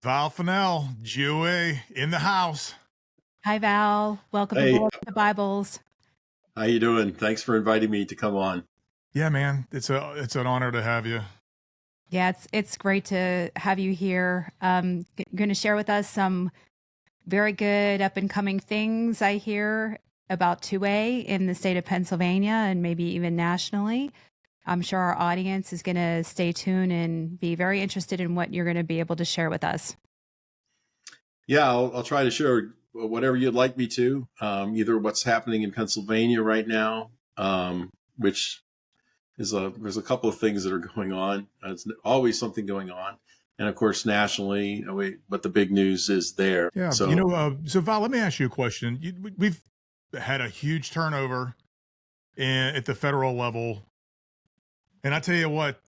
Val Fennell, GOA in the house. Hi, Val. Welcome Hey, aboard the Bibles. how you doing? Thanks for inviting me to come on. Yeah, man, it's an honor to have you. Yeah, it's great to have you here. Going to share with us some very good up and coming things I hear about 2A in the state of Pennsylvania and maybe even nationally. I'm sure our audience is going to stay tuned and be very interested in what you're going to be able to share with us. Yeah, I'll try to share whatever you'd like me to. Either what's happening in Pennsylvania right now, which is there's a couple of things that are going on. There's always something going on, and of course nationally, but the big news is there. Yeah, so Val, let me ask you a question. We've had a huge turnover at the federal level, and I tell you what,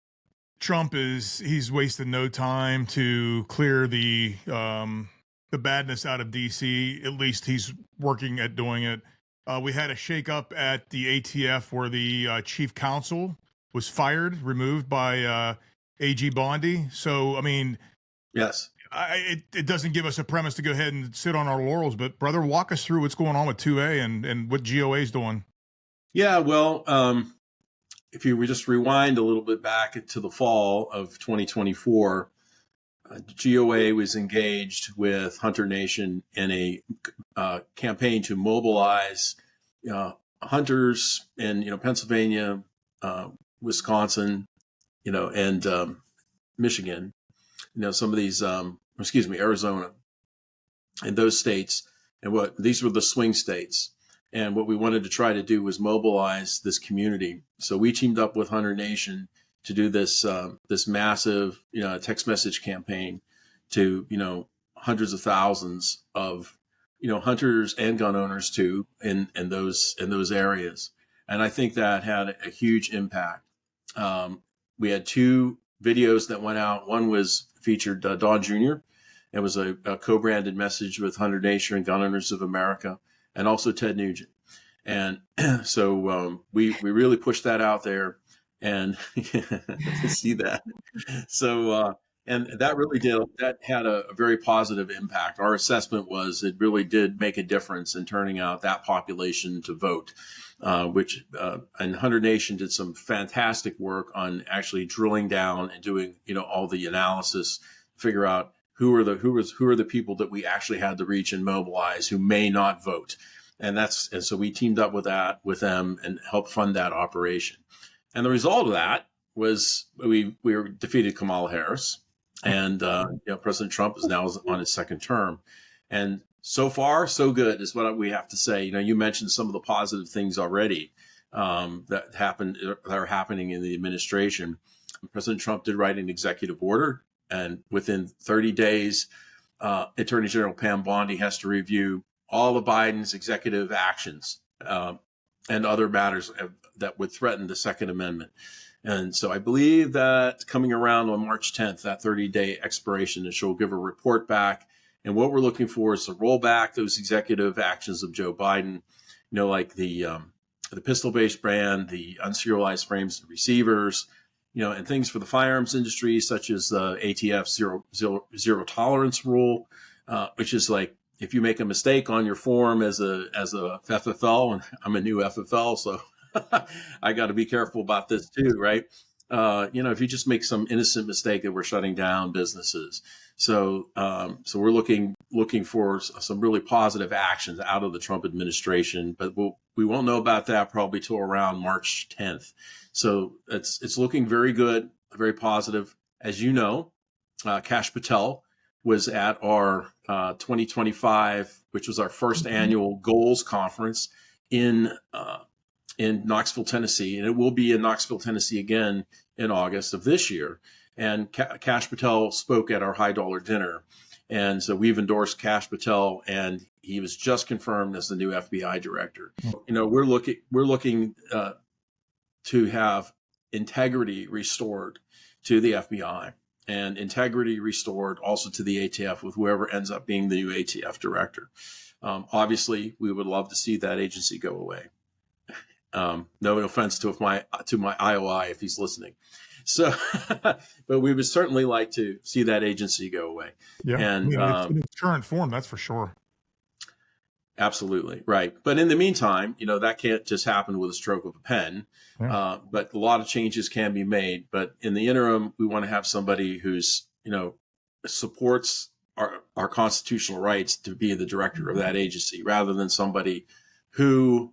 he's wasted no time to clear the badness out of DC. At least he's working at doing it. We had a shakeup at the ATF where the chief counsel was removed by AG Bondi. So, I mean, yes, it doesn't give us a premise to go ahead and sit on our laurels. But, brother, walk us through what's going on with 2A and what GOA is doing. yeah. Well, if you just rewind a little bit back to the fall of 2024. GOA was engaged with Hunter Nation in a campaign to mobilize hunters in Pennsylvania, Wisconsin, and Michigan. Some of these, Arizona, and those states, and these were the swing states. And what we wanted to try to do was mobilize this community. So we teamed up with Hunter Nation to do this massive text message campaign to hundreds of thousands of hunters and gun owners too in those areas, and I think that had a huge impact. We had two videos that went out. One was featured Don Jr. It was a co-branded message with Hunter Nation and Gun Owners of America, and also Ted Nugent. And so we really pushed that out there. And to see that. So, and that really that had a very positive impact. Our assessment was it really did make a difference in turning out that population to vote, and Hunter Nation did some fantastic work on actually drilling down and doing, all the analysis, figure out who are the people that we actually had to reach and mobilize who may not vote. And so we teamed up with them and helped fund that operation. And the result of that was we defeated Kamala Harris, and President Trump is now on his second term. And so far, so good is what we have to say. You mentioned some of the positive things already that are happening in the administration. President Trump did write an executive order, and within 30 days, Attorney General Pam Bondi has to review all of Biden's executive actions and other matters that would threaten the Second Amendment. And so I believe that coming around on March 10th, that 30-day expiration, and she'll give a report back. And what we're looking for is to roll back those executive actions of Joe Biden, like the pistol-based ban, the unserialized frames and receivers, and things for the firearms industry, such as the ATF zero tolerance rule, which is like, if you make a mistake on your form as a FFL, and I'm a new FFL, so I got to be careful about this too, right? If you just make some innocent mistake, that we're shutting down businesses. So we're looking for some really positive actions out of the Trump administration, but we won't know about that probably till around March 10th. So it's looking very good, very positive. As you know, Kash Patel was at our 2025, which was our first annual goals conference in Knoxville, Tennessee, and it will be in Knoxville, Tennessee again in August of this year. And Kash Patel spoke at our high dollar dinner, and so we've endorsed Kash Patel, and he was just confirmed as the new FBI director. We're looking to have integrity restored to the FBI. And integrity restored also to the ATF with whoever ends up being the new ATF director. Obviously, we would love to see that agency go away. No offense to my IOI if he's listening. So, but we would certainly like to see that agency go away. Yeah, And it's in its current form, that's for sure. Absolutely right. But in the meantime, that can't just happen with a stroke of a pen. Yeah. But a lot of changes can be made. But in the interim, we want to have somebody who's supports our constitutional rights to be the director of that agency, rather than somebody who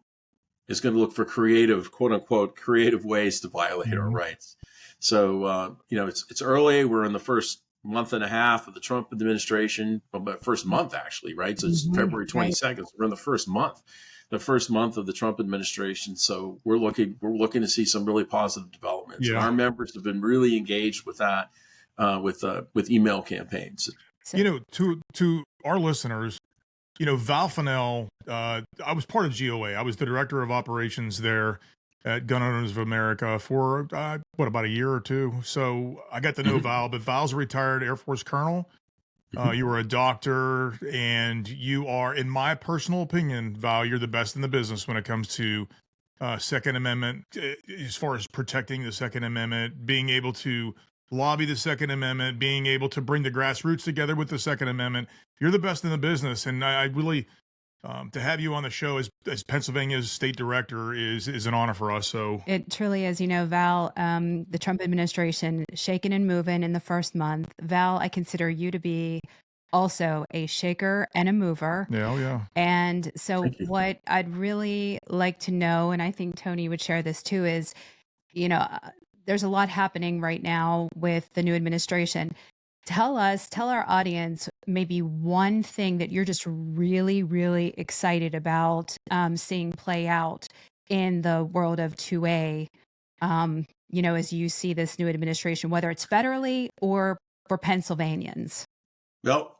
is going to look for creative, quote unquote, creative ways to violate our rights. So, it's early. We're in the first month and a half of the Trump administration, but first month actually, right? So it's February 22nd. So we're in the first month of the Trump administration. So we're looking to see some really positive developments. Yeah. And our members have been really engaged with that, with email campaigns. So, To our listeners, Val Fennell, I was part of GOA. I was the director of operations there at Gun Owners of America for about a year or two. So I got to know Val, but Val's a retired Air Force colonel. You were a doctor, and you are, in my personal opinion, Val, you're the best in the business when it comes to Second Amendment, as far as protecting the Second Amendment, being able to lobby the Second Amendment, being able to bring the grassroots together with the Second Amendment. You're the best in the business, and I really to have you on the show as Pennsylvania's state director is an honor for us. So it truly is. Val, the Trump administration shaking and moving in the first month. Val, I consider you to be also a shaker and a mover. yeah, yeah. And so what I'd really like to know, and I think Tony would share this too, is, there's a lot happening right now with the new administration. Tell our audience maybe one thing that you're just really, really excited about seeing play out in the world of 2A, as you see this new administration, whether it's federally or for Pennsylvanians. Well,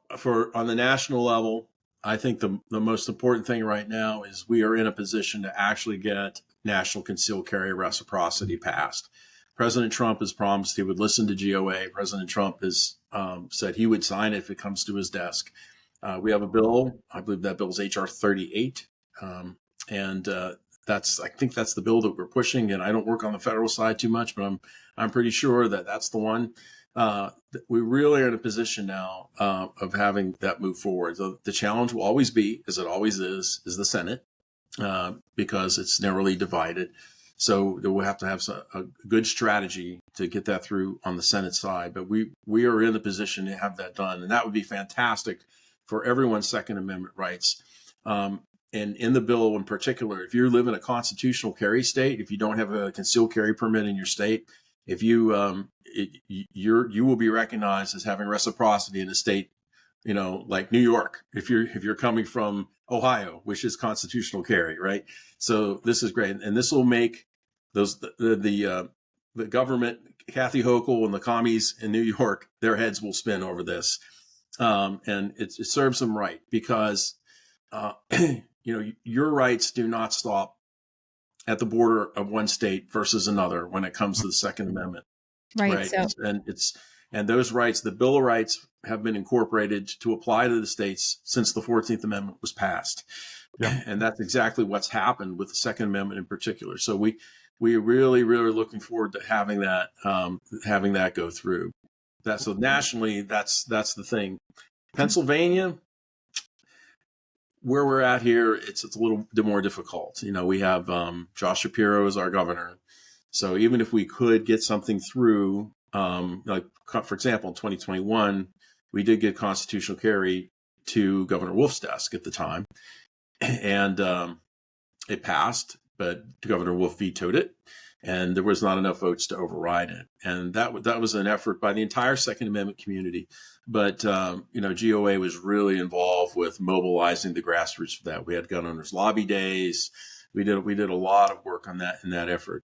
on the national level, I think the most important thing right now is we are in a position to actually get national concealed carry reciprocity passed. President Trump has promised he would listen to GOA. President Trump has said he would sign it if it comes to his desk. We have a bill. I believe that bill is HR 38. I think that's the bill that we're pushing. And I don't work on the federal side too much, but I'm pretty sure that that's the one. We really are in a position now of having that move forward. The challenge will always be, as it always is the Senate, because it's narrowly divided. So we'll have to have a good strategy to get that through on the Senate side. But we are in the position to have that done. And that would be fantastic for everyone's Second Amendment rights. And in the bill in particular, if you live in a constitutional carry state, if you don't have a concealed carry permit in your state, if you you will be recognized as having reciprocity in a state, like New York, if you're coming from Ohio, which is constitutional carry, right? So this is great, and this will make the government, Kathy Hochul and the commies in New York, their heads will spin over this, and it serves them right, because your rights do not stop at the border of one state versus another when it comes to the Second Amendment. Right. So, and those rights, the Bill of Rights, have been incorporated to apply to the states since the 14th Amendment was passed. Yeah. And that's exactly what's happened with the Second Amendment in particular. So we are really, really looking forward to having that go through. So nationally, that's the thing. Pennsylvania, where we're at here, it's a little bit more difficult. We have Josh Shapiro as our governor. So even if we could get something through, like for example, in 2021, we did get constitutional carry to Governor Wolf's desk at the time, and it passed, but Governor Wolf vetoed it, and there was not enough votes to override it. And that was an effort by the entire Second Amendment community. But GOA was really involved with mobilizing the grassroots for that. We had gun owners lobby days. We did a lot of work on that in that effort.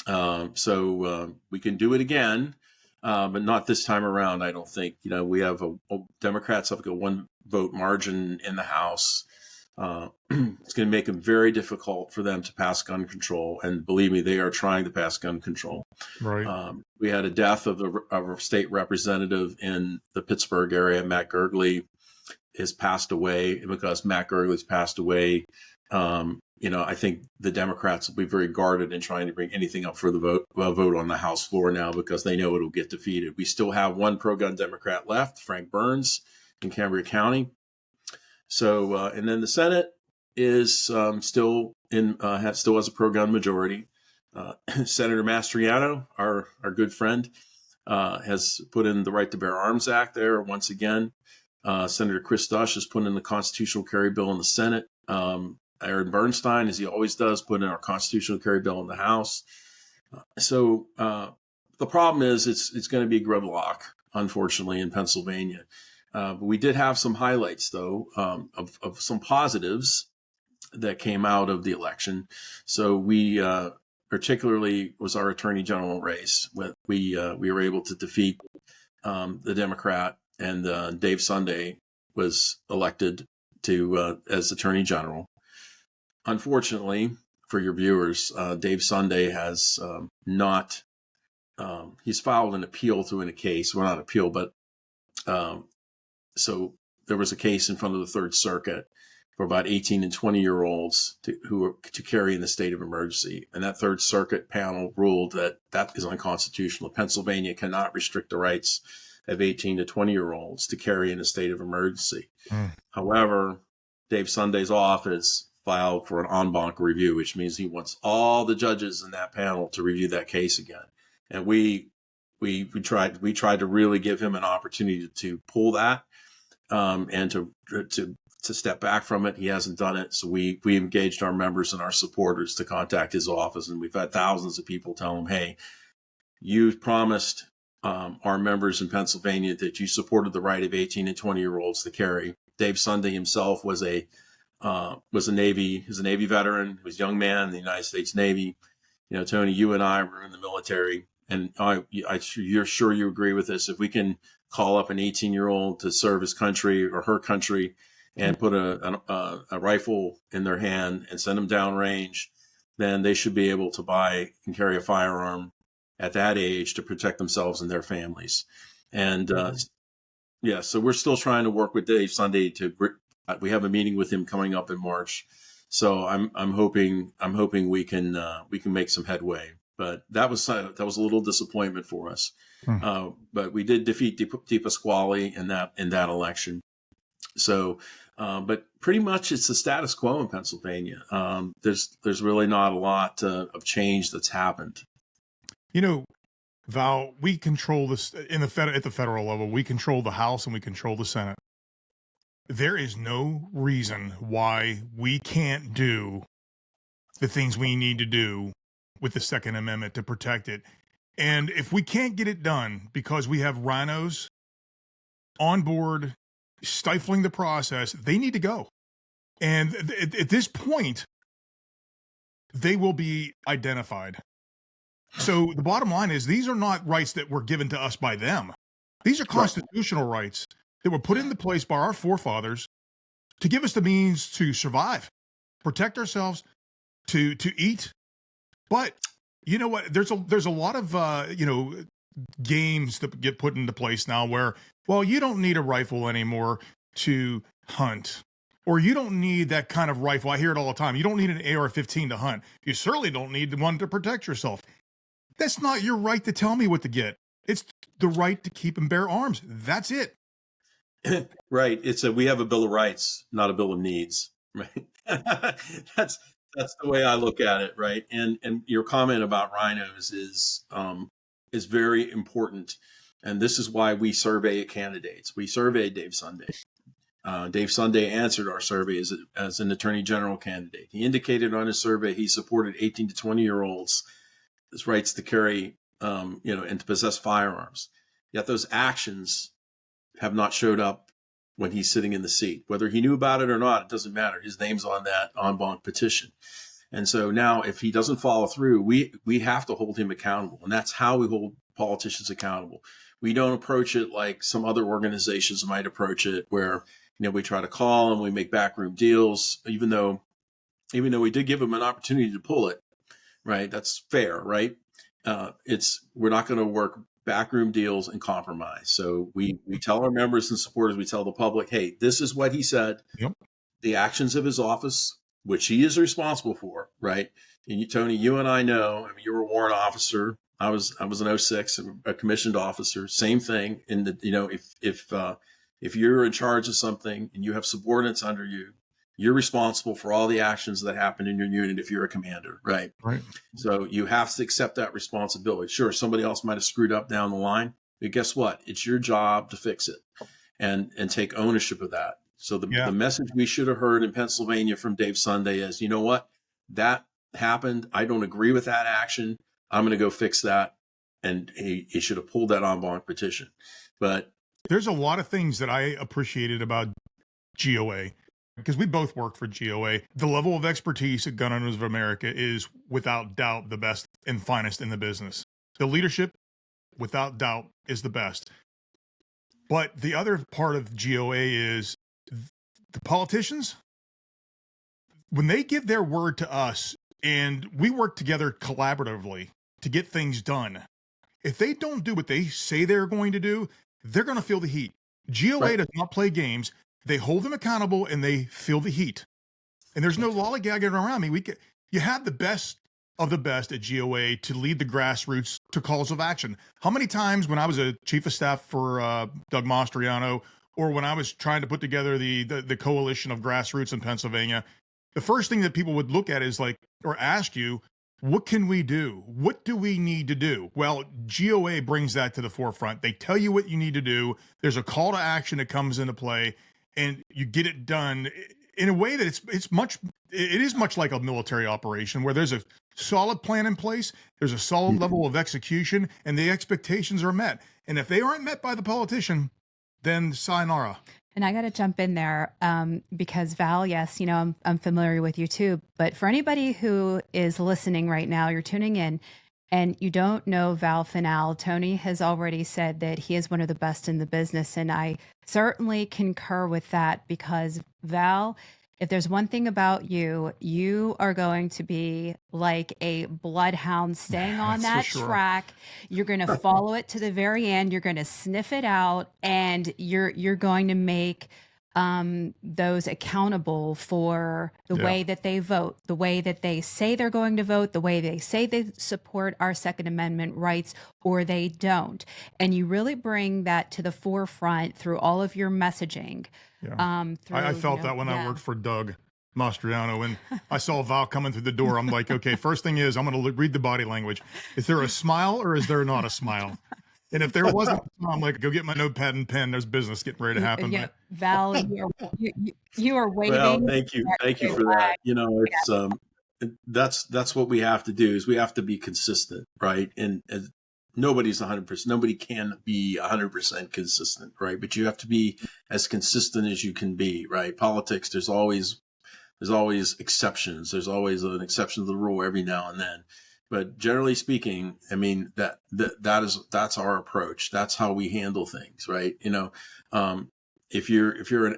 So we can do it again, but not this time around. I don't think. We have Democrats have a 1 vote margin in the House. It's going to make it very difficult for them to pass gun control, and believe me, they are trying to pass gun control. Right. We had a death of a state representative in the Pittsburgh area. Matt Gergely has passed away, and because Matt Gergely's passed away, I think the Democrats will be very guarded in trying to bring anything up for the vote on the House floor now, because they know it'll get defeated. We still have one pro-gun Democrat left, Frank Burns in Cambria County. So, and then the Senate is still has a pro-gun majority. Senator Mastriano, our good friend, has put in the Right to Bear Arms Act there once again. Senator Chris Dush has put in the constitutional carry bill in the Senate. Aaron Bernstein, as he always does, put in our constitutional carry bill in the House. So the problem is it's going to be gridlock, unfortunately, in Pennsylvania. But we did have some highlights, though, of some positives that came out of the election. So we particularly was our attorney general race. We were able to defeat the Democrat, and Dave Sunday was elected to as attorney general. Unfortunately for your viewers, Dave Sunday has he's filed an appeal to a case. Well, not appeal, but so there was a case in front of the Third Circuit for about 18 and 20-year-olds to carry in the state of emergency. And that Third Circuit panel ruled that is unconstitutional. Pennsylvania cannot restrict the rights of 18 to 20-year-olds to carry in a state of emergency. However, Dave Sunday's office filed for an en banc review, which means he wants all the judges in that panel to review that case again. And we tried to really give him an opportunity to pull that and to step back from it. He hasn't done it. So we engaged our members and our supporters to contact his office. And we've had thousands of people tell him, hey, you promised our members in Pennsylvania that you supported the right of 18 and 20-year-olds to carry. Dave Sunday himself was a Navy veteran. He was a young man in the United States Navy. Tony, you and I were in the military, and you're sure you agree with this. If we can call up an 18-year-old to serve his country or her country and put a rifle in their hand and send them downrange, then they should be able to buy and carry a firearm at that age to protect themselves and their families. And so we're still trying to work with Dave Sunday we have a meeting with him coming up in March. So I'm hoping we can make some headway. But that was a little disappointment for us. But we did defeat DePasquale in that election. So, but pretty much it's the status quo in Pennsylvania. There's really not a lot of change that's happened. Val, we control this at the federal level. We control the House and we control the Senate. There is no reason why we can't do the things we need to do with the Second Amendment to protect it. And if we can't get it done because we have rhinos on board stifling the process, they need to go. And at this point, they will be identified. So the bottom line is these are not rights that were given to us by them. These are constitutional rights that were put into place by our forefathers to give us the means to survive, protect ourselves, to eat. But you know what? There's a lot of games that get put into place now where, well, you don't need a rifle anymore to hunt, or you don't need that kind of rifle. I hear it all the time. You don't need an AR-15 to hunt. You certainly don't need one to protect yourself. That's not your right to tell me what to get. It's the right to keep and bear arms. That's it. Right. We have a Bill of Rights, not a Bill of Needs. Right. That's the way I look at it. Right. And your comment about rhinos is very important. And this is why we survey candidates. We surveyed Dave Sunday. Dave Sunday answered our survey as an attorney general candidate. He indicated on his survey he supported 18 to 20-year-olds' rights to carry, and to possess firearms. Yet those actions have not showed up when he's sitting in the seat. Whether he knew about it or not, it doesn't matter. His name's on that en banc petition. And so now if he doesn't follow through, we have to hold him accountable. And that's how we hold politicians accountable. We don't approach it like some other organizations might approach it, where we try to call them, we make backroom deals, even though we did give him an opportunity to pull it. Right? That's fair, right? We're not going to work backroom deals and compromise. So we tell our members and supporters, we tell the public, hey, this is what he said. Yep. The actions of his office which he is responsible for, right? And you, Tony, you and I know, I mean, you were a warrant officer. I was an '06, a commissioned officer, same thing. In the, if you're in charge of something and you have subordinates under you, you're responsible for all the actions that happen in your unit if you're a commander, right? Right. So you have to accept that responsibility. Sure, somebody else might have screwed up down the line, but guess what? It's your job to fix it and take ownership of that. So the message we should have heard in Pennsylvania from Dave Sunday is, you know what? That happened. I don't agree with that action. I'm going to go fix that. And he should have pulled that en banc petition. But there's a lot of things that I appreciated about GOA, because we both worked for GOA. The level of expertise at Gun Owners of America is without doubt the best and finest in the business. The leadership, without doubt, is the best. But the other part of GOA is the politicians, when they give their word to us and we work together collaboratively to get things done, if they don't do what they say they're going to do, they're going to feel the heat. GOA does not play games. They hold them accountable and they feel the heat. And there's no lollygagging around me. You have the best of the best at GOA to lead the grassroots to calls of action. How many times when I was a chief of staff for Doug Mastriano, or when I was trying to put together the coalition of grassroots in Pennsylvania, the first thing that people would look at is like, or ask you, what can we do? What do we need to do? Well, GOA brings that to the forefront. They tell you what you need to do. There's a call to action that comes into play, and you get it done in a way that it is much like a military operation, where there's a solid plan in place, there's a solid level of execution, and the expectations are met. And if they aren't met by the politician, then sayonara. And I got to jump in there because Val, yes, I'm familiar with you too. But for anybody who is listening right now, you're tuning in and you don't know Val Final, Tony has already said that he is one of the best in the business. And I certainly concur with that because Val, if there's one thing about you, you are going to be like a bloodhound staying on that track. You're going to follow it to the very end. You're going to sniff it out, and you're going to make those accountable for the way that they vote, the way that they say they're going to vote, the way they say they support our Second Amendment rights, or they don't. And you really bring that to the forefront through all of your messaging. Yeah. I felt that when I worked for Doug Mastriano, and I saw Val coming through the door. I'm like, okay, first thing is I'm going to read the body language. Is there a smile or is there not a smile? And if there wasn't, I'm like, go get my notepad and pen. There's business getting ready to happen. Yeah, Val, you are waiting. Well, thank you for that. That's what we have to do is we have to be consistent, right? And nobody's 100%. Nobody can be 100% consistent, right? But you have to be as consistent as you can be, right? Politics, there's always exceptions. There's always an exception to the rule every now and then. But generally speaking, I mean, that's our approach. That's how we handle things, right? If you're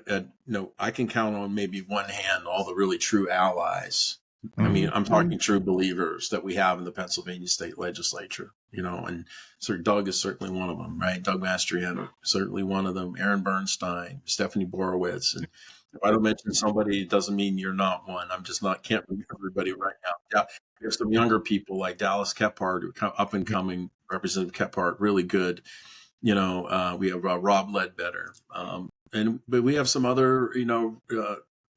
I can count on maybe one hand all the really true allies. I mean, I'm talking true believers that we have in the Pennsylvania state legislature, and Sir Doug is certainly one of them, right? Doug Mastriano, certainly one of them. Aaron Bernstein, Stephanie Borowitz. And if I don't mention somebody, it doesn't mean you're not one. I'm just can't remember everybody right now. Yeah, we have some younger people like Dallas Kephart, up and coming, Representative Kephart, really good. We have Rob Ledbetter. But we have some other,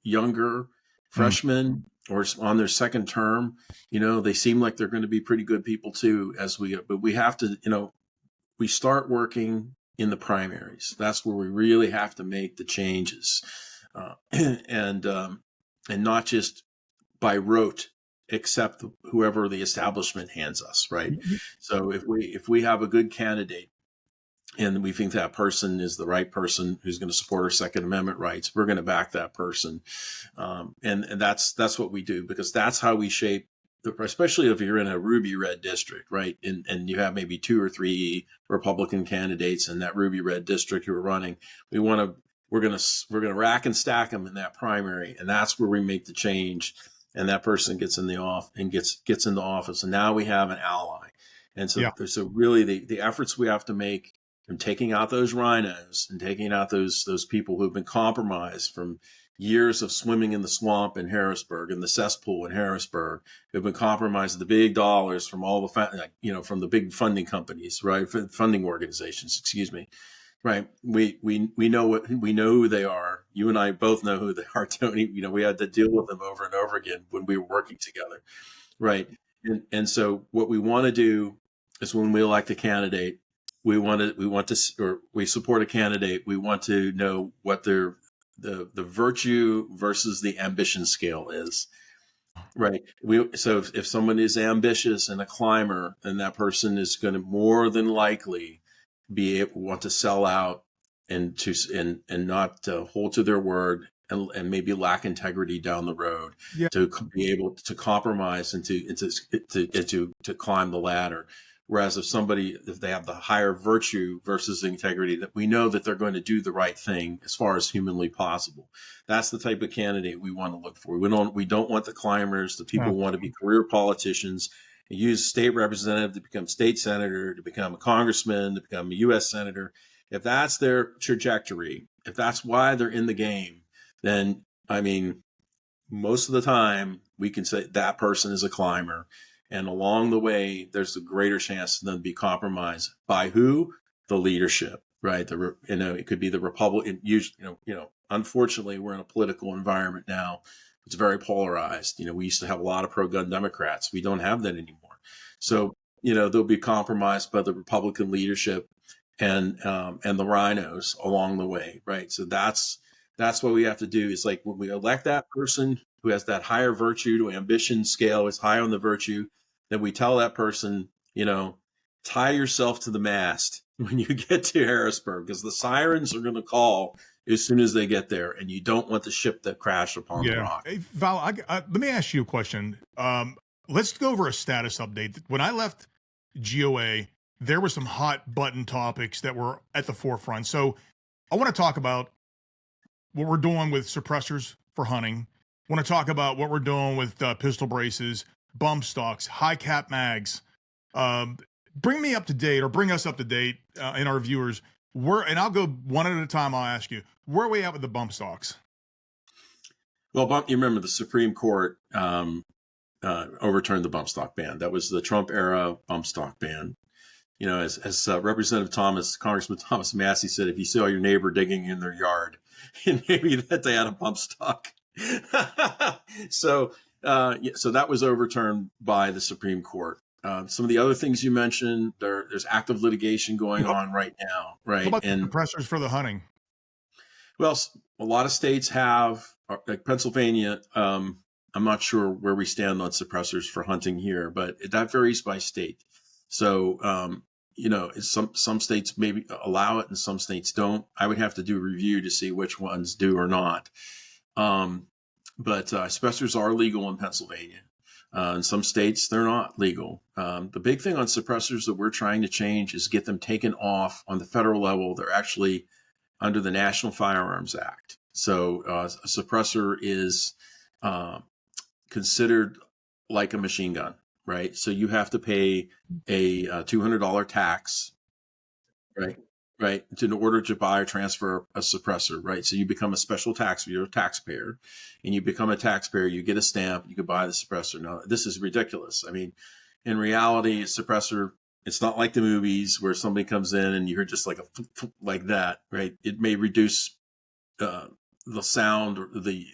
younger freshmen or on their second term, they seem like they're going to be pretty good people too but we have to, we start working in the primaries. That's where we really have to make the changes and not just by rote, except whoever the establishment hands us. Right. Mm-hmm. So if we have a good candidate, and we think that person is the right person who's going to support our Second Amendment rights, we're going to back that person. And that's what we do, because that's how we shape, especially if you're in a ruby red district, right? And you have maybe 2 or 3 Republican candidates in that ruby red district who are running. We're going to rack and stack them in that primary. And that's where we make the change. And that person gets in the gets into office. And now we have an ally. And so really the efforts we have to make and taking out those rhinos and taking out those people who've been compromised from years of swimming in the swamp in Harrisburg and the cesspool in Harrisburg, who've been compromised the big dollars from all the from the big funding companies, right? Funding organizations, excuse me. Right. We know who they are. You and I both know who they are, Tony. We had to deal with them over and over again when we were working together. Right. And so what we want to do is when we elect a candidate, we support a candidate. We want to know what the virtue versus the ambition scale is. Right. So if someone is ambitious and a climber, then that person is going to more than likely want to sell out and not hold to their word and maybe lack integrity down the road to be able to compromise and to climb the ladder. Whereas if they have the higher virtue versus integrity, that we know that they're going to do the right thing as far as humanly possible. That's the type of candidate we want to look for. We don't want the climbers, the people who want to be career politicians, use state representative to become state senator, to become a congressman, to become a U.S. senator. If that's their trajectory, if that's why they're in the game, then, most of the time we can say that person is a climber. And along the way, there's a greater chance of them to be compromised by who? The leadership, right? It could be the Republican. Usually, unfortunately, we're in a political environment now. It's very polarized. We used to have a lot of pro-gun Democrats. We don't have that anymore. So, they'll be compromised by the Republican leadership and the rhinos along the way, right? So that's what we have to do. Is like when we elect that person who has that higher virtue to ambition scale is high on the virtue, then we tell that person, tie yourself to the mast when you get to Harrisburg, because the sirens are going to call as soon as they get there, and you don't want the ship that crashed upon the rock. Hey, Val, let me ask you a question. Let's go over a status update. When I left GOA, there were some hot button topics that were at the forefront. So I want to talk about what we're doing with suppressors for hunting. I want to talk about what we're doing with pistol braces, bump stocks, high cap mags. Bring me up to date, or bring us up to date, and our viewers. And I'll go one at a time. I'll ask you, where are we at with the bump stocks? Well, you remember the Supreme Court overturned the bump stock ban. That was the Trump era bump stock ban. As Representative Congressman Thomas Massey said, if you saw your neighbor digging in their yard, and maybe that they had a bump stock. So that was overturned by the Supreme Court. Some of the other things you mentioned, there's active litigation going on right now, right? What about the suppressors for the hunting? Well, a lot of states have, like Pennsylvania. I'm not sure where we stand on suppressors for hunting here, but that varies by state. So, some states maybe allow it and some states don't. I would have to do a review to see which ones do or not. But suppressors are legal in Pennsylvania. In some states, they're not legal. The big thing on suppressors that we're trying to change is get them taken off on the federal level. They're actually under the National Firearms Act. So a suppressor is considered like a machine gun, right? So you have to pay a $200 tax, right, in order to buy or transfer a suppressor, right? So you become a special you're a taxpayer, and you become a taxpayer, you get a stamp, you can buy the suppressor. Now, this is ridiculous. In reality, a suppressor, it's not like the movies where somebody comes in and you hear just like like that, right? It may reduce the sound or the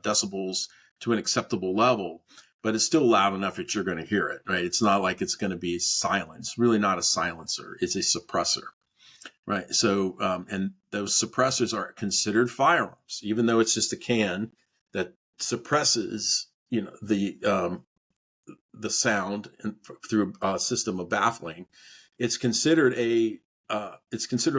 decibels to an acceptable level, but it's still loud enough that you're going to hear it, right? It's not like it's going to be silent. It's really not a silencer. It's a suppressor. Right. So, and those suppressors are considered firearms, even though it's just a can that suppresses, the sound through a system of baffling. It's considered a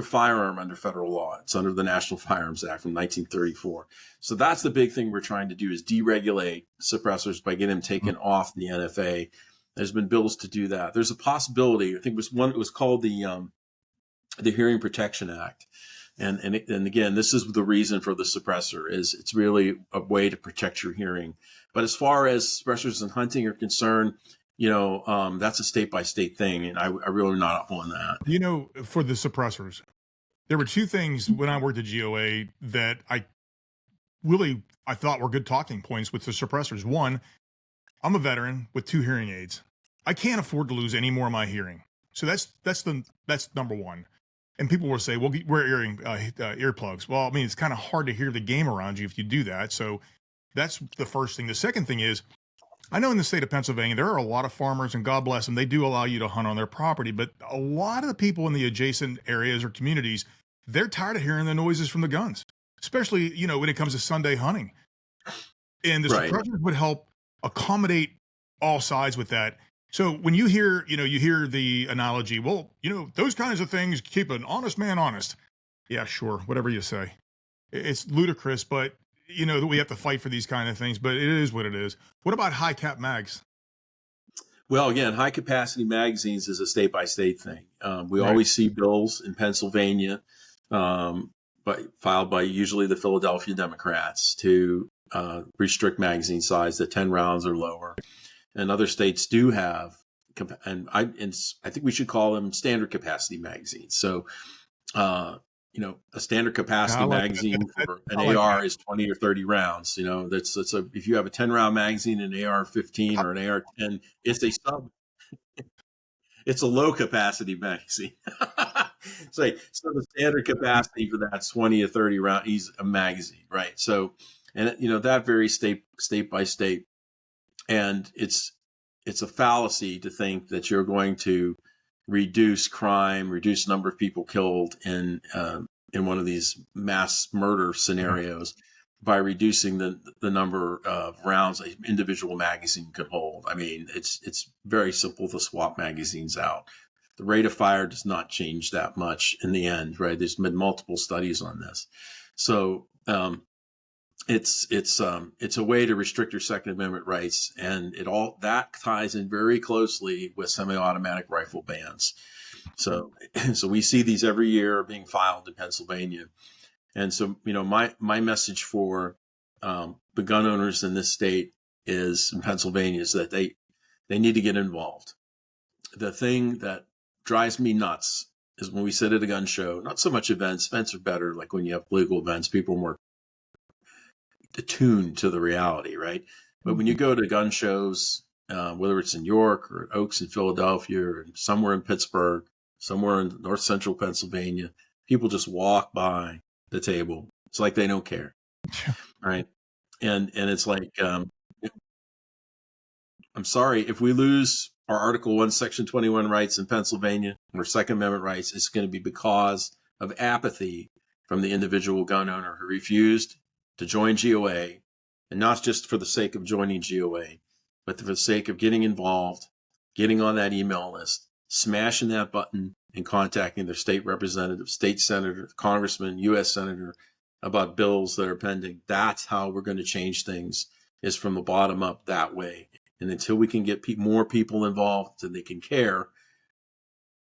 firearm under federal law. It's under the National Firearms Act from 1934. So that's the big thing we're trying to do, is deregulate suppressors by getting them taken off the NFA. There's been bills to do that. There's a possibility. I think it was called the Hearing Protection Act. And again, this is the reason for the suppressor, is it's really a way to protect your hearing. But as far as suppressors in hunting are concerned, that's a state by state thing, and I really not up on that. For the suppressors, there were two things when I worked at GOA that I thought were good talking points with the suppressors. One, I'm a veteran with 2 hearing aids. I can't afford to lose any more of my hearing. So that's number one. And people will say, well, wear earplugs. Well, I mean, it's kind of hard to hear the game around you if you do that. So that's the first thing. The second thing is, I know in the state of Pennsylvania, there are a lot of farmers, and God bless them, they do allow you to hunt on their property. But a lot of the people in the adjacent areas or communities, they're tired of hearing the noises from the guns, especially, when it comes to Sunday hunting. And the suppressors would help accommodate all sides with that. So when you hear the analogy, well, those kinds of things keep an honest man honest. Yeah, sure. Whatever you say. It's ludicrous, but that we have to fight for these kind of things, but it is what it is. What about high cap mags? Well, again, high capacity magazines is a state by state thing. We always see bills in Pennsylvania, filed by usually the Philadelphia Democrats to restrict magazine size to 10 rounds or lower. And other states do have, and I think we should call them standard capacity magazines. So, a standard capacity magazine for an AR is 20 or 30 rounds. If you have a 10 round magazine, an AR-15 or an AR-10, it's a low capacity magazine. So the standard capacity for that's 20 or 30 round a magazine, right? So, and that varies state by state, and it's a fallacy to think that you're going to reduce crime, reduce number of people killed in one of these mass murder scenarios by reducing the number of rounds an individual magazine could hold. I mean, it's very simple to swap magazines out. The rate of fire does not change that much in the end, right? There's been multiple studies on this. So it's a way to restrict your Second Amendment rights, and that ties in very closely with semi-automatic rifle bans. So we see these every year being filed in Pennsylvania, and so my message for the gun owners in this state in Pennsylvania is that they need to get involved. The thing that drives me nuts is when we sit at a gun show, not so much events. Events are better, like when you have political events, people are more attuned to the reality, right? But when you go to gun shows, whether it's in York or at Oaks in Philadelphia or somewhere in Pittsburgh, somewhere in north central Pennsylvania, people just walk by the table. It's like they don't care, right? And it's like, I'm sorry, if we lose our Article 1, Section 21 rights in Pennsylvania, or Second Amendment rights, it's going to be because of apathy from the individual gun owner who refused to join GOA, and not just for the sake of joining GOA, but for the sake of getting involved, getting on that email list, smashing that button, and contacting their state representative, state senator, congressman, U.S. senator about bills that are pending. That's how we're going to change things, is from the bottom up that way. And until we can get more people involved so they can care,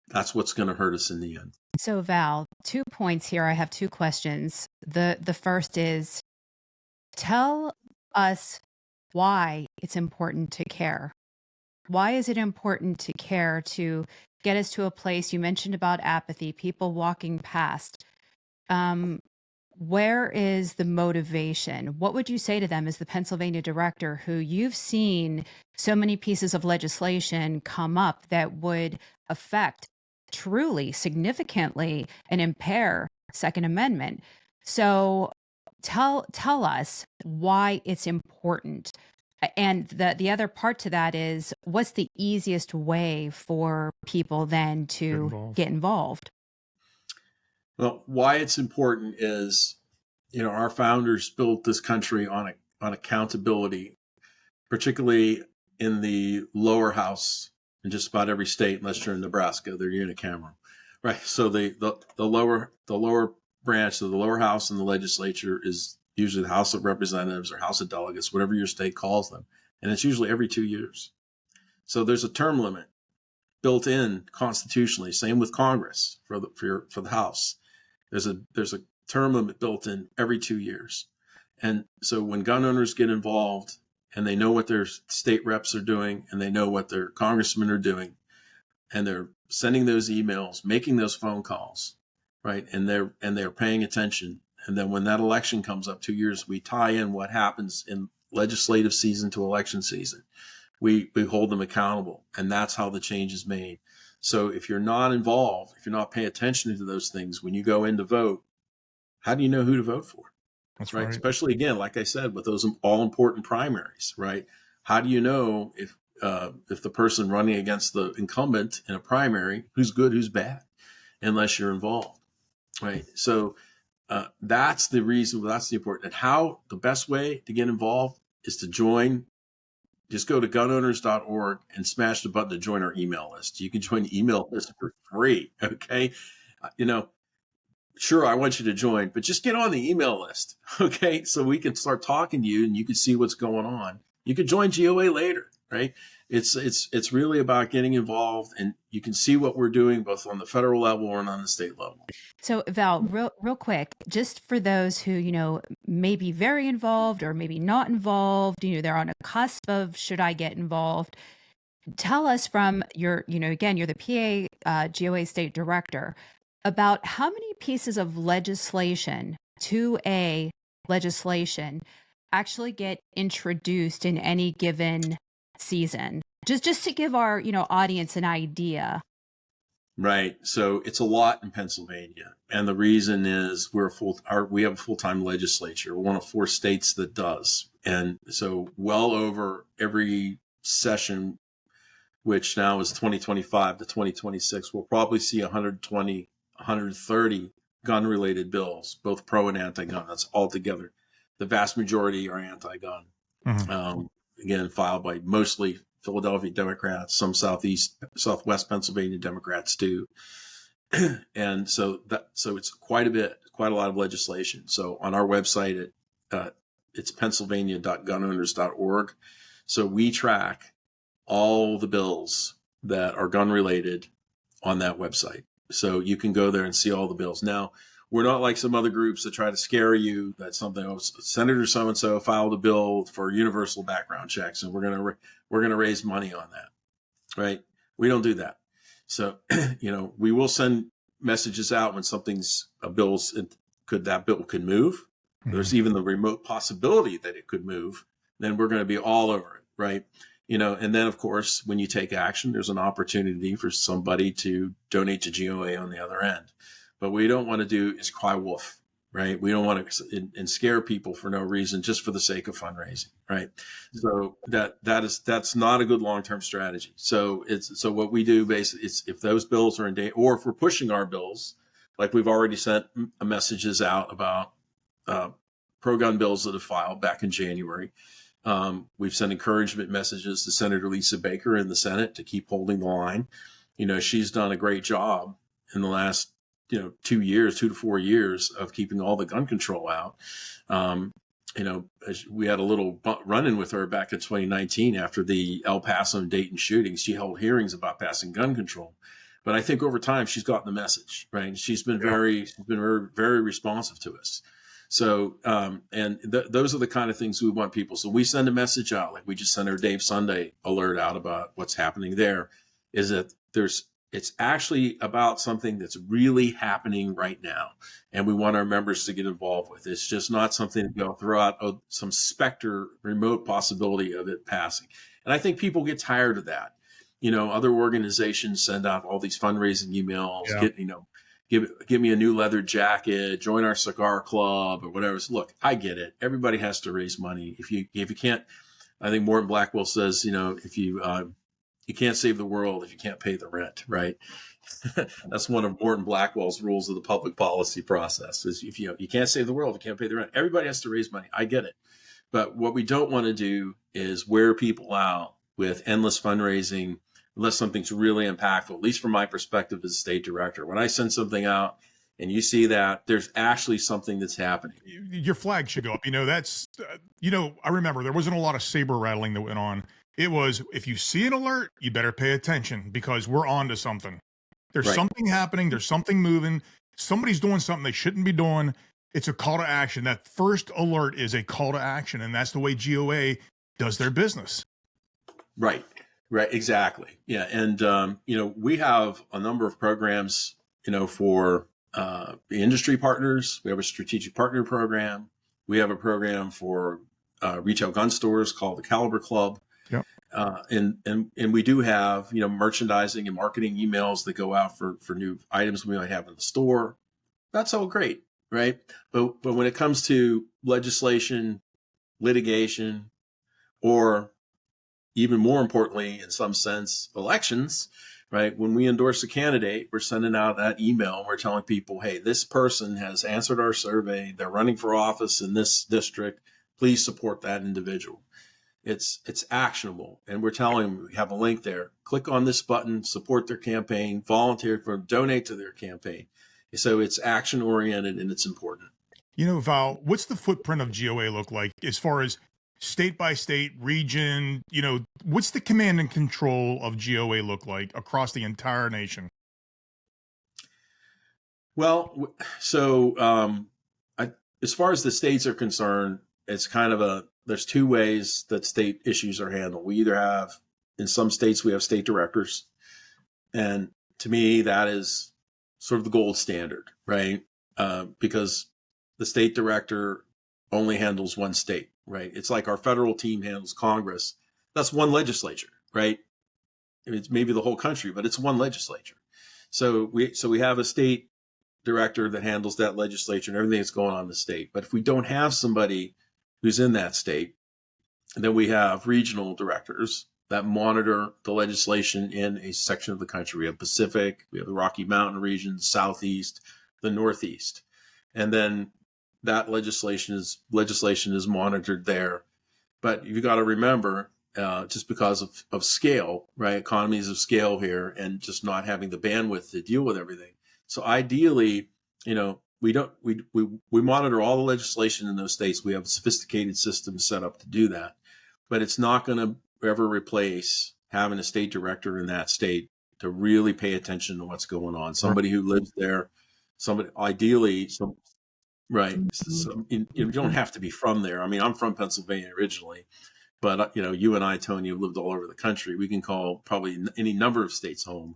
that's what's going to hurt us in the end. So Val, 2 points here. I have 2 questions. The first is, tell us why it's important to care. Why is it important to care to get us to a place? You mentioned about apathy, people walking past. Where is the motivation? What would you say to them as the Pennsylvania director, who you've seen so many pieces of legislation come up that would affect truly significantly and impair Second Amendment? So tell us why it's important. And the other part to that is, what's the easiest way for people then to get involved? Well, why it's important is, our founders built this country on accountability, particularly in the lower house in just about every state, unless you're in Nebraska, they're unicameral, right? So the lower branch of the lower house in the legislature is usually the House of Representatives or House of Delegates, whatever your state calls them, and it's usually every 2 years. So there's a term limit built in constitutionally. Same with Congress for the House. There's a term limit built in every 2 years. And so when gun owners get involved and they know what their state reps are doing, and they know what their congressmen are doing, and they're sending those emails, making those phone calls, right? And they're paying attention. And then when that election comes up 2 years, we tie in what happens in legislative season to election season. We hold them accountable, and that's how the change is made. So if you're not involved, if you're not paying attention to those things, when you go in to vote, how do you know who to vote for? That's Right. right. Especially, again, like I said, with those all important primaries, right? How do you know if the person running against the incumbent in a primary, who's good, who's bad, unless you're involved, right? So that's the reason, that's the important. And how the best way to get involved is to join. Just go to gunowners.org and smash the button to join our email list. You can join the email list for free. Okay. Sure, I want you to join, but just get on the email list. Okay. So we can start talking to you and you can see what's going on. You can join GOA later, right? It's really about getting involved, and you can see what we're doing both on the federal level and on the state level. So Val, real quick, just for those who, may be very involved or maybe not involved, they're on a cusp of, should I get involved? Tell us from your, again, you're the PA GOA state director, about how many pieces of legislation, 2A legislation, actually get introduced in any given season. Just to give our, audience an idea. Right. So it's a lot in Pennsylvania. And the reason is we have a full-time legislature. We're one of 4 states that does. And so well over every session, which now is 2025 to 2026, we'll probably see 120, 130 gun-related bills, both pro and anti-gun. That's all together. The vast majority are anti-gun. Mhm. Again, filed by mostly Philadelphia Democrats, some Southwest Pennsylvania Democrats too. And so it's quite a lot of legislation. So on our website, it's pennsylvania.gunowners.org. So we track all the bills that are gun related on that website. So you can go there and see all the bills. Now, we're not like some other groups that try to scare you that something, Senator so-and-so filed a bill for universal background checks, and we're going to raise money on that, right? We don't do that. So, we will send messages out when that bill could move. Mhm. There's even the remote possibility that it could move. Then we're going to be all over it, right? And then of course, when you take action, there's an opportunity for somebody to donate to GOA on the other end. But what we don't want to do is cry wolf, right? We don't want to and scare people for no reason, just for the sake of fundraising, right? So that's not a good long-term strategy. So what we do basically is, if those bills are in date, or if we're pushing our bills, like we've already sent messages out about pro-gun bills that have filed back in January. We've sent encouragement messages to Senator Lisa Baker in the Senate to keep holding the line. She's done a great job in the last 2 to 4 years of keeping all the gun control out. We had a little run-in with her back in 2019 after the El Paso and Dayton shootings. She held hearings about passing gun control. But I think over time she's gotten the message, right? She's been very, very responsive to us. So, those are the kind of things we want people. So we send a message out, like we just sent our Dave Sunday alert out about what's happening there, is that it's actually about something that's really happening right now. And we want our members to get involved with. It's just not something to go throw out some specter remote possibility of it passing. And I think people get tired of that. Other organizations send out all these fundraising emails, give me a new leather jacket, join our cigar club or whatever. So look, I get it. Everybody has to raise money. If you can't, I think Morton Blackwell says, if you can't save the world if you can't pay the rent, right? That's one of Morton Blackwell's rules of the public policy process, is if you can't save the world if you can't pay the rent. Everybody has to raise money. I get it. But what we don't want to do is wear people out with endless fundraising unless something's really impactful, at least from my perspective as a state director. When I send something out and you see that, there's actually something that's happening. Your flag should go up. That's, I remember there wasn't a lot of saber rattling that went on. It was, if you see an alert, you better pay attention because we're on to something. There's Right. something happening. There's something moving. Somebody's doing something they shouldn't be doing. It's a call to action. That first alert is a call to action. And that's the way GOA does their business. Right. Right. Exactly. Yeah. And, we have a number of programs, for the industry partners. We have a strategic partner program. We have a program for retail gun stores called the Caliber Club. Yep. And we do have, merchandising and marketing emails that go out for new items we might have in the store. That's all great. Right. But when it comes to legislation, litigation, or even more importantly, in some sense, elections, right? When we endorse a candidate, we're sending out that email and we're telling people, hey, this person has answered our survey. They're running for office in this district. Please support that individual. It's actionable. And we're telling them we have a link there. Click on this button, support their campaign, volunteer for, donate to their campaign. So it's action oriented and it's important. Val, what's the footprint of GOA look like as far as state by state, region? What's the command and control of GOA look like across the entire nation? Well, so as far as the states are concerned, it's kind of there's two ways that state issues are handled. We either have, in some states, we have state directors. And to me, that is sort of the gold standard, right? Because the state director only handles one state, right? It's like our federal team handles Congress. That's one legislature, right? It's maybe the whole country, but it's one legislature. So we have a state director that handles that legislature and everything that's going on in the state. But if we don't have somebody who's in that state, then we have regional directors that monitor the legislation in a section of the country. We have Pacific, we have the Rocky Mountain region, Southeast, the Northeast. And then that legislation is monitored there. But you've got to remember, just because of scale, right? Economies of scale here and just not having the bandwidth to deal with everything. So ideally, we monitor all the legislation in those states. We have a sophisticated system set up to do that, but it's not going to ever replace having a state director in that state to really pay attention to what's going on. Somebody who lives there, ideally, right. So you don't have to be from there. I mean, I'm from Pennsylvania originally, but you and I, Tony, have lived all over the country. We can call probably any number of states home.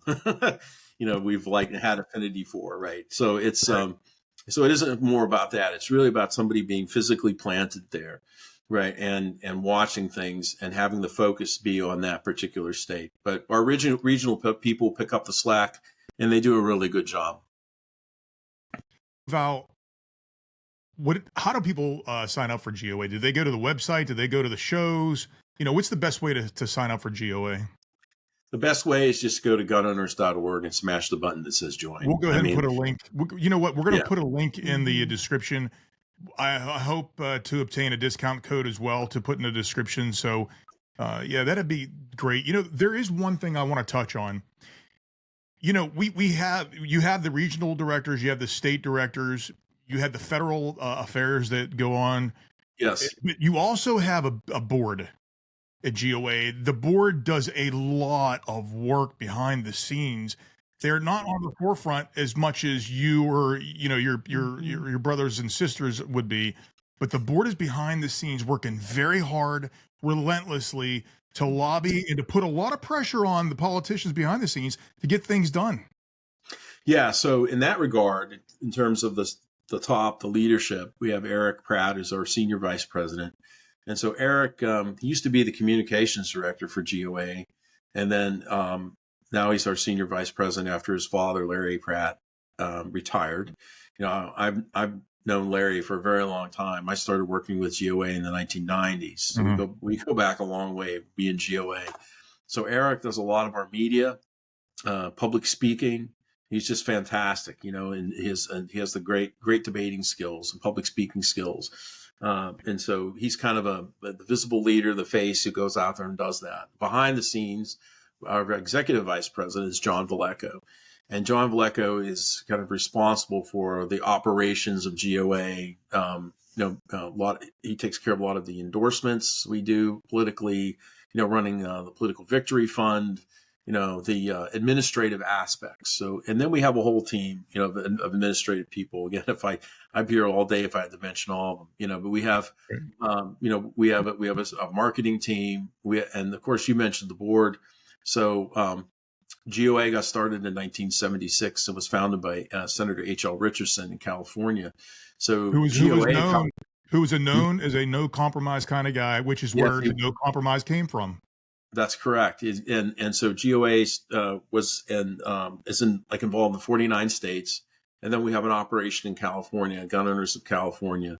We've had affinity for, right? So it's Right. So it isn't more about that. It's really about somebody being physically planted there, right? And watching things and having the focus be on that particular state. But our regional people pick up the slack and they do a really good job. Val, how do people sign up for GOA? Do they go to the website? Do they go to the shows? What's the best way to sign up for GOA? The best way is just go to gunowners.org and smash the button that says join. We'll go ahead and put a link. You know what? We're going to put a link in the description. I hope to obtain a discount code as well to put in the description. So, that'd be great. There is one thing I want to touch on. You have the regional directors, you have the state directors, you have the federal affairs that go on. Yes. But you also have a board at GOA. The board does a lot of work behind the scenes. They're not on the forefront as much as you or your brothers and sisters would be, but the board is behind the scenes working very hard, relentlessly to lobby and to put a lot of pressure on the politicians behind the scenes to get things done. Yeah. So in that regard, in terms of the leadership, we have Eric Pratt, who's our senior vice president. And so Eric, he used to be the communications director for GOA. And then now he's our senior vice president after his father, Larry Pratt, retired. I've known Larry for a very long time. I started working with GOA in the 1990s. So we go back a long way being GOA. So Eric does a lot of our media, public speaking. He's just fantastic, and he has the great debating skills and public speaking skills. And so he's kind of the visible leader, the face who goes out there and does that. Behind the scenes, our executive vice president is John Valecco. And John Valecco is kind of responsible for the operations of GOA. He takes care of a lot of the endorsements we do politically, running the Political Victory Fund the administrative aspects. So, and then we have a whole team, of administrative people. Again, I'd be here all day if I had to mention all of them, but we have, we have a marketing team. And of course you mentioned the board. So, GOA got started in 1976 and was founded by Senator H.L. Richardson in California. So who was known as a no compromise kind of guy, which is where the no compromise came from. That's correct. And so GOA was involved in 49 states. And then we have an operation in California, Gun Owners of California.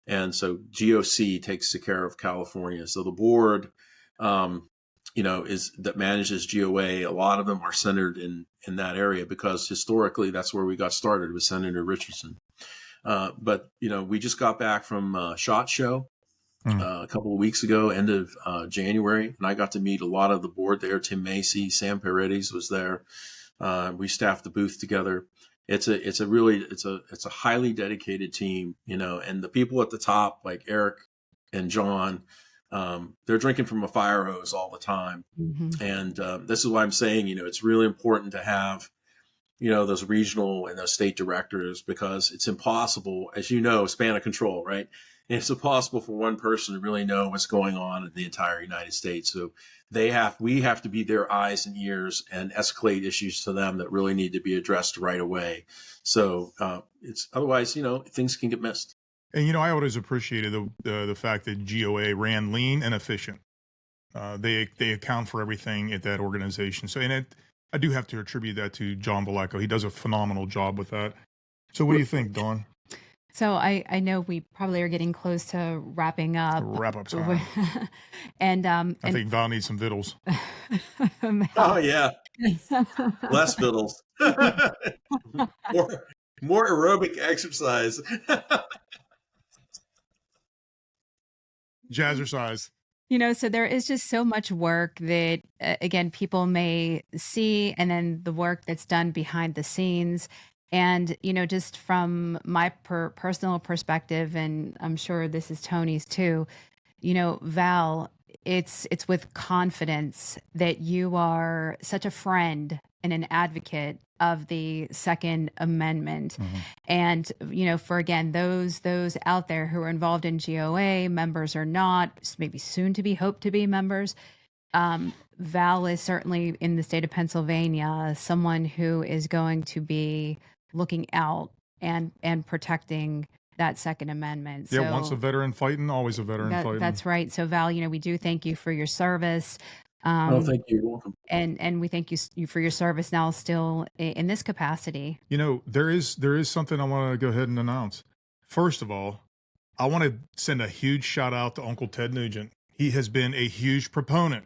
And so GOC takes care of California. So the board, that manages GOA. A lot of them are centered in that area because historically that's where we got started with Senator Richardson. But we just got back from SHOT Show a couple of weeks ago, end of January, and I got to meet a lot of the board there. Tim Macy, Sam Paredes was there. We staffed the booth together. It's a highly dedicated team, and the people at the top like Eric and John, they're drinking from a fire hose all the time. Mm-hmm. And this is why I'm saying, it's really important to have, those regional and those state directors, because it's impossible, as span of control, right? And it's impossible for one person to really know what's going on in the entire United States. So we have to be their eyes and ears and escalate issues to them that really need to be addressed right away. So it's otherwise, things can get missed. And, I always appreciated the fact that GOA ran lean and efficient. They account for everything at that organization. So, I do have to attribute that to John Valleco. He does a phenomenal job with that. So what do you think, Dawn? So I know we probably are getting close to wrapping up. Wrap up time. and I think Val needs some vittles. Oh yeah, less vittles, more aerobic exercise, jazzercise. So there is just so much work that, again, people may see, and then the work that's done behind the scenes. And, just from my personal perspective, and I'm sure this is Tony's too, Val, it's with confidence that you are such a friend and an advocate of the Second Amendment. Mm-hmm. And, for, again, those out there who are involved in GOA, members or not, maybe soon to be, hope to be members, Val is certainly in the state of Pennsylvania, someone who is going to be looking out and protecting that Second Amendment. Yeah, once a veteran fighting, always a veteran fighting. That's right. So Val, we do thank you for your service. Thank you. You're welcome. And we thank you for your service now still in this capacity. There is something I want to go ahead and announce. First of all, I want to send a huge shout out to Uncle Ted Nugent. He has been a huge proponent,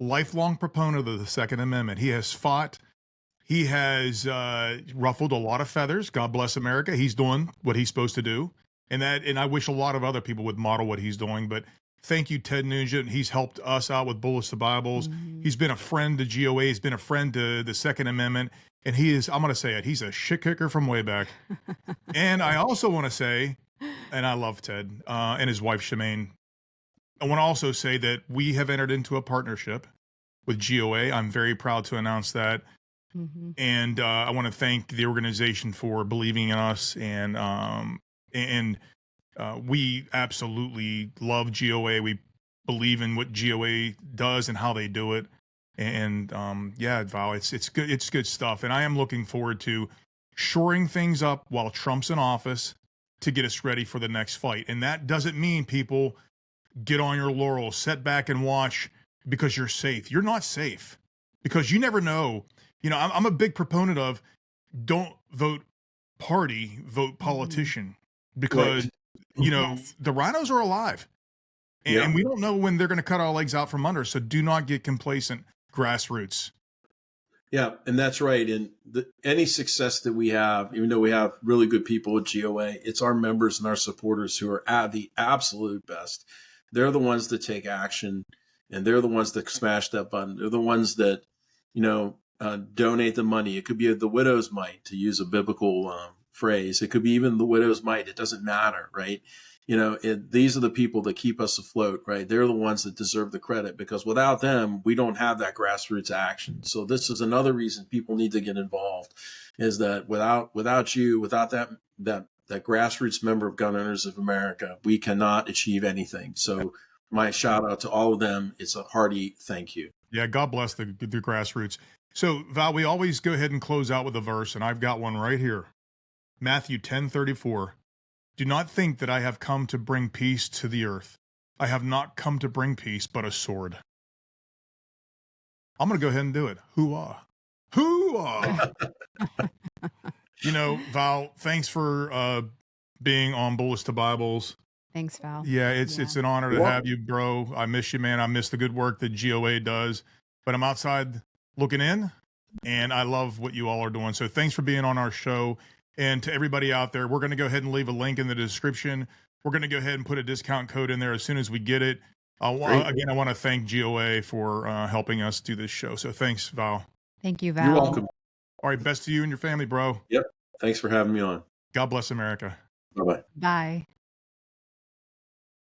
lifelong proponent of the Second Amendment. He has fought. He has ruffled a lot of feathers. God bless America. He's doing what he's supposed to do. And I wish a lot of other people would model what he's doing. But thank you, Ted Nugent. He's helped us out with Bullets to Bibles. Mm-hmm. He's been a friend to GOA. He's been a friend to the Second Amendment. And I'm going to say it, he's a shit kicker from way back. And I also want to say, and I love Ted and his wife, Shemaine. I want to also say that we have entered into a partnership with GOA. I'm very proud to announce that. Mm-hmm. And I want to thank the organization for believing in us, and we absolutely love GOA. We believe in what GOA does and how they do it. And yeah, Val, it's good. It's good stuff. And I am looking forward to shoring things up while Trump's in office to get us ready for the next fight. And that doesn't mean people get on your laurels, sit back and watch because you're safe. You're not safe because you never know. I'm a big proponent of don't vote party, vote politician, because, the rhinos are alive and we don't know when they're going to cut our legs out from under. So do not get complacent, grassroots. Yeah, and that's right. And any success that we have, even though we have really good people at GOA, it's our members and our supporters who are at the absolute best. They're the ones that take action, and they're the ones that smash that button. They're the ones that, donate the money. It could be the widow's mite, to use a biblical phrase. It could be even the widow's mite. It doesn't matter, right? these are the people that keep us afloat, right? They're the ones that deserve the credit, because without them, we don't have that grassroots action. So this is another reason people need to get involved, is that without you, without that grassroots member of Gun Owners of America, we cannot achieve anything. So my shout out to all of them. It's a hearty thank you. Yeah, God bless the grassroots. So Val, we always go ahead and close out with a verse, and I've got one right here. Matthew 10:34. Do not think that I have come to bring peace to the earth. I have not come to bring peace, but a sword. I'm going to go ahead and do it. Hoo-ah. Hoo-ah. Val, thanks for being on Bullets to Bibles. Thanks, Val. Yeah, it's an honor to have you, bro. I miss you, man. I miss the good work that GOA does. But I'm outside looking in, and I love what you all are doing. So thanks for being on our show. And to everybody out there, we're going to go ahead and leave a link in the description. We're going to go ahead and put a discount code in there as soon as we get it. Again, I want to thank GOA for helping us do this show. So thanks, Val. Thank you, Val. You're welcome. All right, best to you and your family, bro. Yep. Thanks for having me on. God bless America. Bye-bye. Bye.